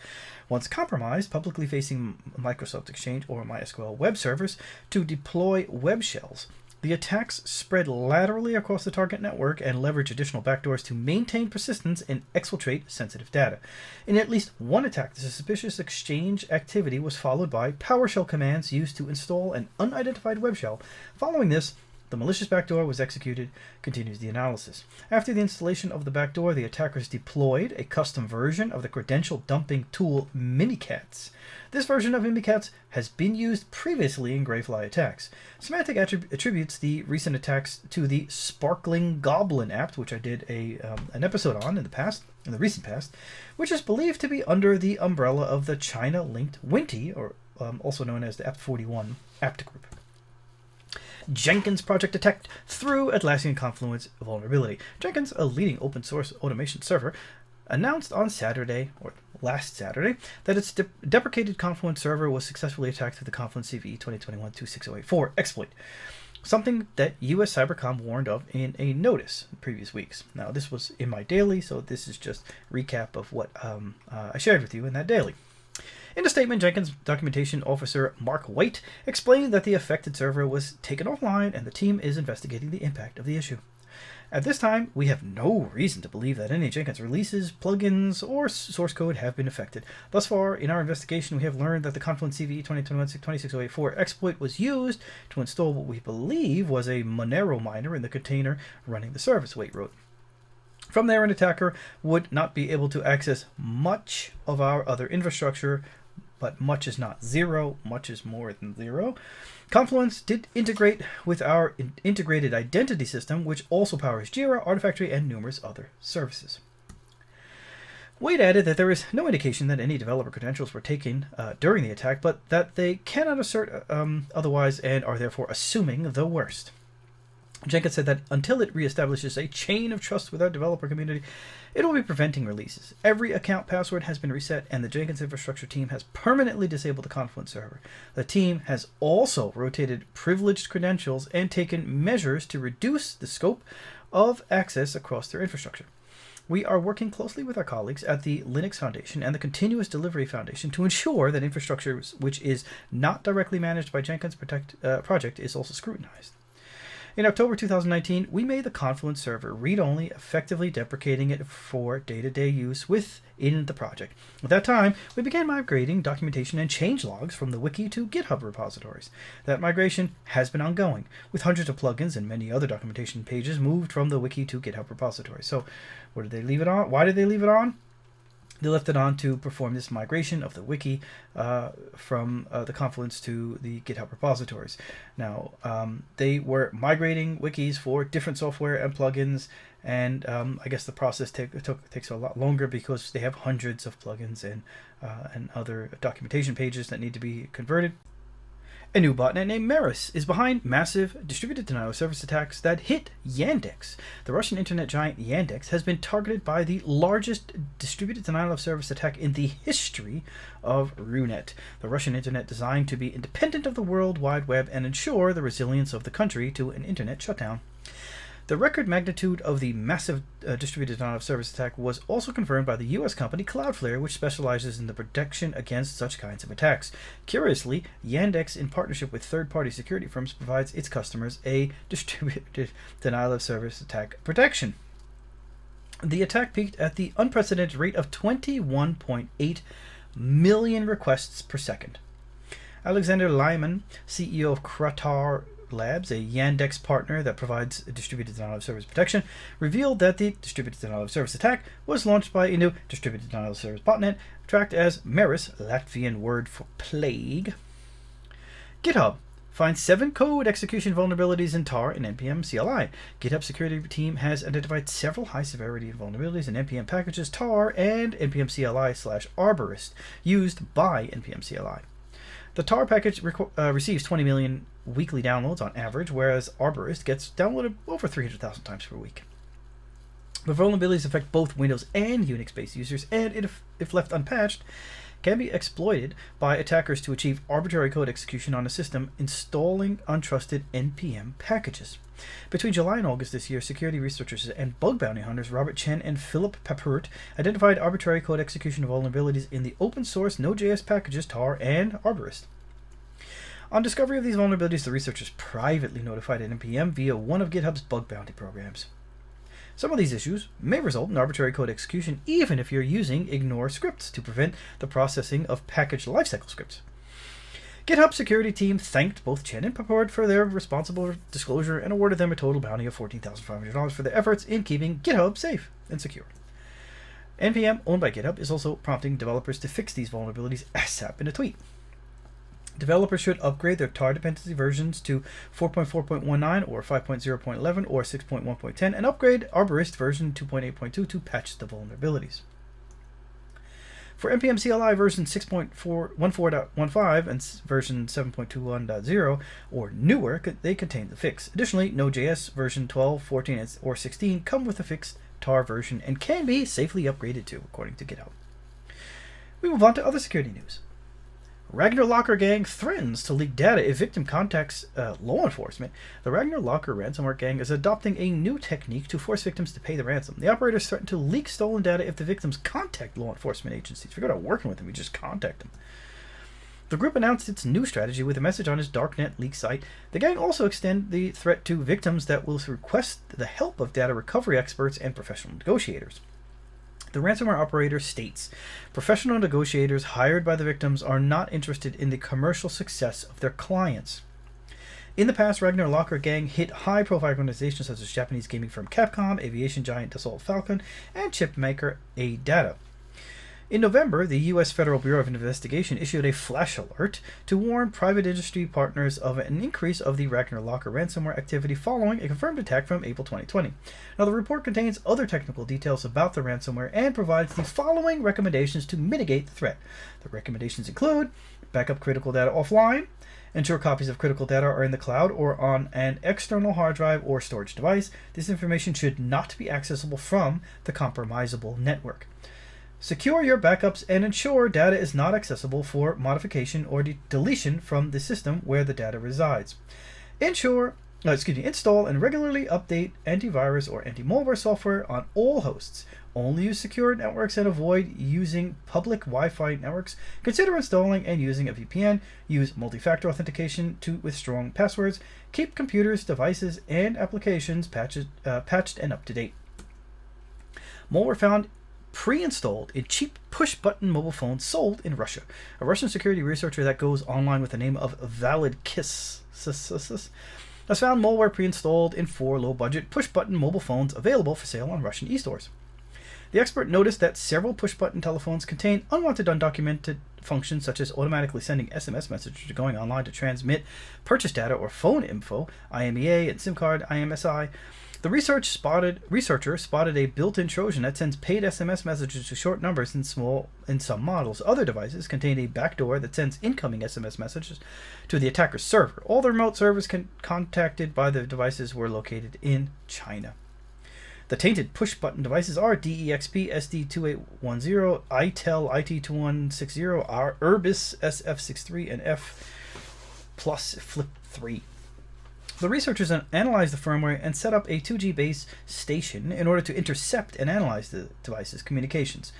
[SPEAKER 1] Once compromised, publicly facing Microsoft Exchange or MySQL web servers to deploy web shells. The attacks spread laterally across the target network and leverage additional backdoors to maintain persistence and exfiltrate sensitive data. In at least one attack, the suspicious Exchange activity was followed by PowerShell commands used to install an unidentified web shell. Following this, the the malicious backdoor was executed, continues the analysis. After the installation of the backdoor, the attackers deployed a custom version of the credential dumping tool Mimikatz. This version of Mimikatz has been used previously in Grayfly attacks. Symantec attributes the recent attacks to the Sparkling Goblin app, which I did an episode on in the recent past, which is believed to be under the umbrella of the China-linked Winty, or also known as the Apt41 apt group. Jenkins project attacked through Atlassian Confluence vulnerability. Jenkins, a leading open source automation server, announced on last Saturday, that its deprecated Confluence server was successfully attacked through the Confluence CVE 2021-26084 exploit, something that US Cybercom warned of in a notice in previous weeks. Now, this was in my daily, so this is just recap of what I shared with you in that daily. In a statement, Jenkins documentation officer Mark White explained that the affected server was taken offline and the team is investigating the impact of the issue. At this time, we have no reason to believe that any Jenkins releases, plugins, or source code have been affected. Thus far, in our investigation, we have learned that the Confluence CVE 2021-26084 exploit was used to install what we believe was a Monero miner in the container running the service, White wrote. From there, an attacker would not be able to access much of our other infrastructure, but much is not zero, much is more than zero. Confluence did integrate with our integrated identity system, which also powers Jira, Artifactory, and numerous other services. Wade added that there is no indication that any developer credentials were taken during the attack, but that they cannot assert otherwise and are therefore assuming the worst. Jenkins said that until it reestablishes a chain of trust with our developer community, it will be preventing releases. Every account password has been reset, and the Jenkins infrastructure team has permanently disabled the Confluence server. The team has also rotated privileged credentials and taken measures to reduce the scope of access across their infrastructure. We are working closely with our colleagues at the Linux Foundation and the Continuous Delivery Foundation to ensure that infrastructure which is not directly managed by Jenkins project is also scrutinized. In October 2019, we made the Confluence server read-only, effectively deprecating it for day-to-day use within the project. At that time, we began migrating documentation and changelogs from the wiki to GitHub repositories. That migration has been ongoing, with hundreds of plugins and many other documentation pages moved from the wiki to GitHub repositories. So, where did they leave it on? Why did they leave it on? They left it on to perform this migration of the wiki from the Confluence to the GitHub repositories. Now, they were migrating wikis for different software and plugins, and I guess the process takes a lot longer because they have hundreds of plugins and other documentation pages that need to be converted. A new botnet named Maris is behind massive distributed denial of service attacks that hit Yandex. The Russian internet giant Yandex has been targeted by the largest distributed denial of service attack in the history of Runet, the Russian internet designed to be independent of the World Wide Web and ensure the resilience of the country to an internet shutdown. The record magnitude of the massive distributed denial of service attack was also confirmed by the U.S. company Cloudflare, which specializes in the protection against such kinds of attacks. Curiously, Yandex, in partnership with third-party security firms, provides its customers a distributed denial of service attack protection. The attack peaked at the unprecedented rate of 21.8 million requests per second. Alexander Lyman, CEO of Kratar Labs, a Yandex partner that provides distributed denial of service protection, revealed that the distributed denial of service attack was launched by a new distributed denial of service botnet tracked as Maris, Latvian word for plague. GitHub finds 7 code execution vulnerabilities in tar and npm CLI. GitHub security team has identified several high-severity vulnerabilities in npm packages tar and npm CLI/arborist used by npm CLI. The tar package receives 20 million weekly downloads on average, whereas Arborist gets downloaded over 300,000 times per week. The vulnerabilities affect both Windows and Unix-based users, and if left unpatched, can be exploited by attackers to achieve arbitrary code execution on a system installing untrusted npm packages. Between July and August this year, security researchers and bug bounty hunters Robert Chen and Philip Papert identified arbitrary code execution vulnerabilities in the open source Node.js packages tar and Arborist. On discovery of these vulnerabilities, the researchers privately notified NPM via one of GitHub's bug bounty programs. Some of these issues may result in arbitrary code execution even if you're using ignore scripts to prevent the processing of package lifecycle scripts. GitHub security team thanked both Chen and Papord for their responsible disclosure and awarded them a total bounty of $14,500 for their efforts in keeping GitHub safe and secure. NPM, owned by GitHub, is also prompting developers to fix these vulnerabilities ASAP in a tweet. Developers should upgrade their tar dependency versions to 4.4.19 or 5.0.11 or 6.1.10 and upgrade Arborist version 2.8.2 to patch the vulnerabilities. For NPM CLI version 6.14.15 and version 7.21.0 or newer, they contain the fix. Additionally, Node.js version 12, 14, or 16 come with a fixed tar version and can be safely upgraded to, according to GitHub. We move on to other security news. Ragnar Locker gang threatens to leak data if victim contacts law enforcement. The Ragnar Locker ransomware gang is adopting a new technique to force victims to pay the ransom. The operators threaten to leak stolen data if the victims contact law enforcement agencies. If you're not working with them, you just contact them. The group announced its new strategy with a message on its darknet leak site. The gang also extend the threat to victims that will request the help of data recovery experts and professional negotiators. The ransomware operator states, professional negotiators hired by the victims are not interested in the commercial success of their clients. In the past, Ragnar Locker gang hit high-profile organizations such as Japanese gaming firm Capcom, aviation giant Dassault Falcon, and chip maker A-Data. In November, the U.S. Federal Bureau of Investigation issued a flash alert to warn private industry partners of an increase of the Ragnar Locker ransomware activity following a confirmed attack from April 2020. Now, the report contains other technical details about the ransomware and provides the following recommendations to mitigate the threat. The recommendations include backup critical data offline, ensure copies of critical data are in the cloud or on an external hard drive or storage device. This information should not be accessible from the compromisable network. Secure your backups and ensure data is not accessible for modification or deletion from the system where the data resides. Install and regularly update antivirus or anti-malware software on all hosts. Only use secure networks and avoid using public Wi-Fi networks. Consider installing and using a VPN. Use multi-factor authentication with strong passwords. Keep computers, devices, and applications patched and up to date. Malware found pre-installed in cheap push-button mobile phones sold in Russia. A Russian security researcher that goes online with the name of Validkiss has found malware pre-installed in 4 low-budget push-button mobile phones available for sale on Russian e-stores. The expert noticed that several push-button telephones contain unwanted, undocumented functions such as automatically sending SMS messages or going online to transmit purchase data or phone info, IMEA and SIM card IMSI. The researcher spotted a built-in Trojan that sends paid SMS messages to short numbers in some models. Other devices contain a backdoor that sends incoming SMS messages to the attacker's server. All the remote servers contacted by the devices were located in China. The tainted push-button devices are DEXP SD2810, ITEL IT2160, Urbis SF63, and F plus Flip 3. The researchers analyzed the firmware and set up a 2G base station in order to intercept and analyze the device's communications.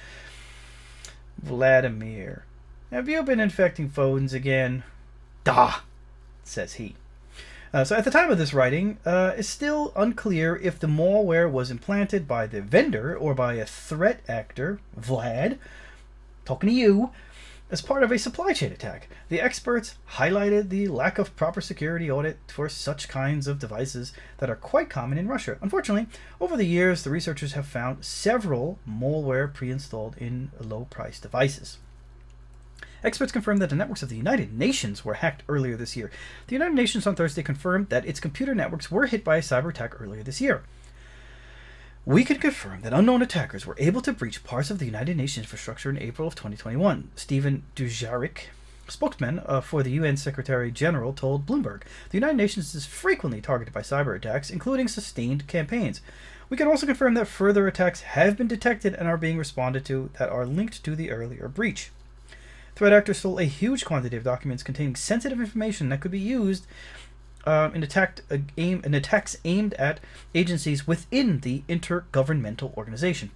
[SPEAKER 1] Vladimir, have you been infecting phones again? Da, says he. So at the time of this writing, it's still unclear if the malware was implanted by the vendor or by a threat actor, Vlad, talking to you, as part of a supply chain attack. The experts highlighted the lack of proper security audit for such kinds of devices that are quite common in Russia. Unfortunately, over the years, the researchers have found several malware pre-installed in low-priced devices. Experts confirmed that the networks of the United Nations were hacked earlier this year. The United Nations on Thursday confirmed that its computer networks were hit by a cyber attack earlier this year. We can confirm that unknown attackers were able to breach parts of the United Nations infrastructure in April of 2021. Stephen Dujarric, spokesman for the UN Secretary General, told Bloomberg, the United Nations is frequently targeted by cyber attacks, including sustained campaigns. We can also confirm that further attacks have been detected and are being responded to that are linked to the earlier breach. Threat actors stole a huge quantity of documents containing sensitive information that could be used in attacks aimed at agencies within the intergovernmental organization.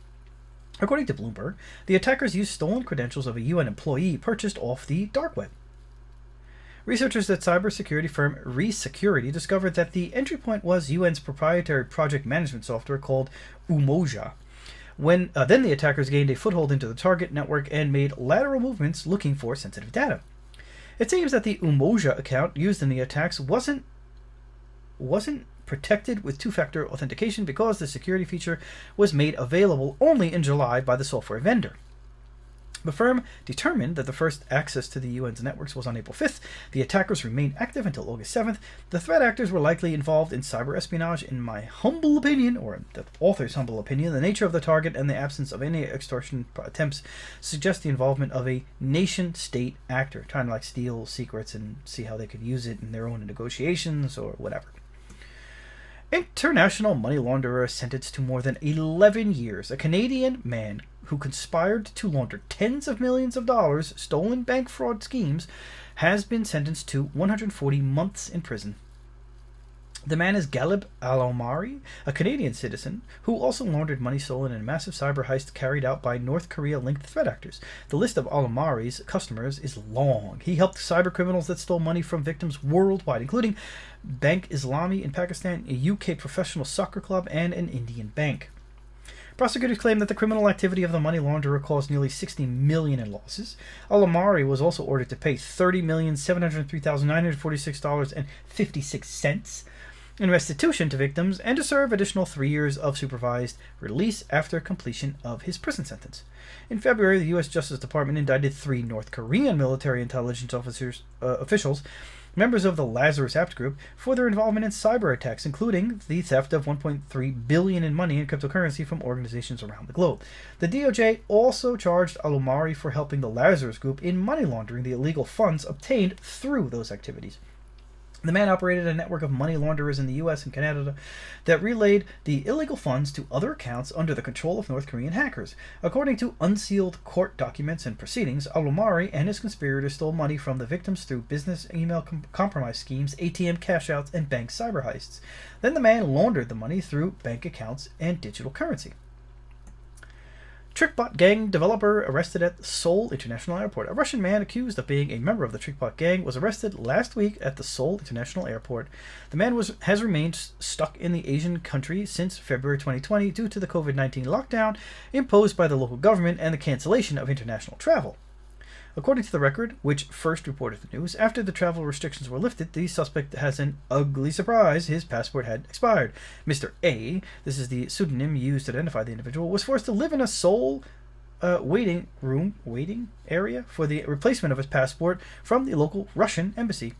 [SPEAKER 1] According to Bloomberg, the attackers used stolen credentials of a UN employee purchased off the dark web. Researchers at cybersecurity firm ReSecurity discovered that the entry point was UN's proprietary project management software called Umoja. Then the attackers gained a foothold into the target network and made lateral movements looking for sensitive data. It seems that the Umoja account used in the attacks wasn't protected with two-factor authentication because the security feature was made available only in July by the software vendor. The firm determined that the first access to the UN's networks was on April 5th. The attackers remained active until August 7th. The threat actors were likely involved in cyber espionage. In my humble opinion, or the author's humble opinion, the nature of the target and the absence of any extortion attempts suggest the involvement of a nation-state actor, trying to steal secrets and see how they could use it in their own negotiations or whatever. International money launderer sentenced to more than 11 years. A Canadian man who conspired to launder tens of millions of dollars stolen bank fraud schemes has been sentenced to 140 months in prison. The man is Galib Al-Omari, a Canadian citizen who also laundered money stolen in a massive cyber heist carried out by North Korea-linked threat actors. The list of Al-Omari's customers is long. He helped cyber criminals that stole money from victims worldwide, including Bank Islami in Pakistan, a UK professional soccer club, and an Indian bank. Prosecutors claim that the criminal activity of the money launderer caused nearly $60 million in losses. Al-Omari was also ordered to pay $30,703,946.56 in restitution to victims and to serve additional 3 years of supervised release after completion of his prison sentence. In February, the U.S. Justice Department indicted 3 North Korean military intelligence officials, members of the Lazarus Apt group, for their involvement in cyber attacks, including the theft of $1.3 billion in money and cryptocurrency from organizations around the globe. The DOJ also charged Al-Omari for helping the Lazarus group in money laundering the illegal funds obtained through those activities. The man operated a network of money launderers in the U.S. and Canada that relayed the illegal funds to other accounts under the control of North Korean hackers. According to unsealed court documents and proceedings, Al-Omari and his conspirators stole money from the victims through business email compromise schemes, ATM cash-outs, and bank cyber heists. Then the man laundered the money through bank accounts and digital currency. TrickBot gang developer arrested at Seoul International Airport. A Russian man accused of being a member of the TrickBot gang was arrested last week at the Seoul International Airport. The man has remained stuck in the Asian country since February 2020 due to the COVID-19 lockdown imposed by the local government and the cancellation of international travel. According to the record, which first reported the news, after the travel restrictions were lifted, the suspect has an ugly surprise. His passport had expired. Mr. A, this is the pseudonym used to identify the individual, was forced to live in a Seoul waiting area for the replacement of his passport from the local Russian embassy.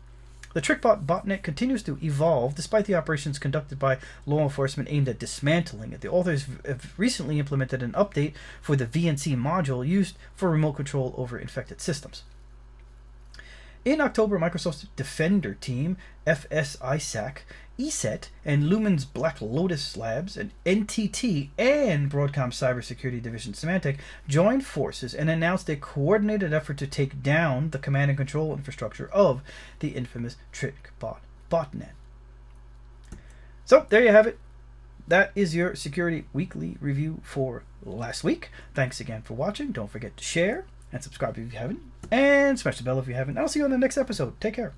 [SPEAKER 1] The TrickBot botnet continues to evolve despite the operations conducted by law enforcement aimed at dismantling it. The authors have recently implemented an update for the VNC module used for remote control over infected systems. In October, Microsoft's Defender team, FSISAC, ESET, and Lumen's Black Lotus Labs, and NTT, and Broadcom's cybersecurity division Symantec joined forces and announced a coordinated effort to take down the command and control infrastructure of the infamous TrickBot botnet. So, there you have it. That is your Security Weekly Review for last week. Thanks again for watching. Don't forget to share and subscribe if you haven't, and smash the bell if you haven't. I'll see you on the next episode. Take care.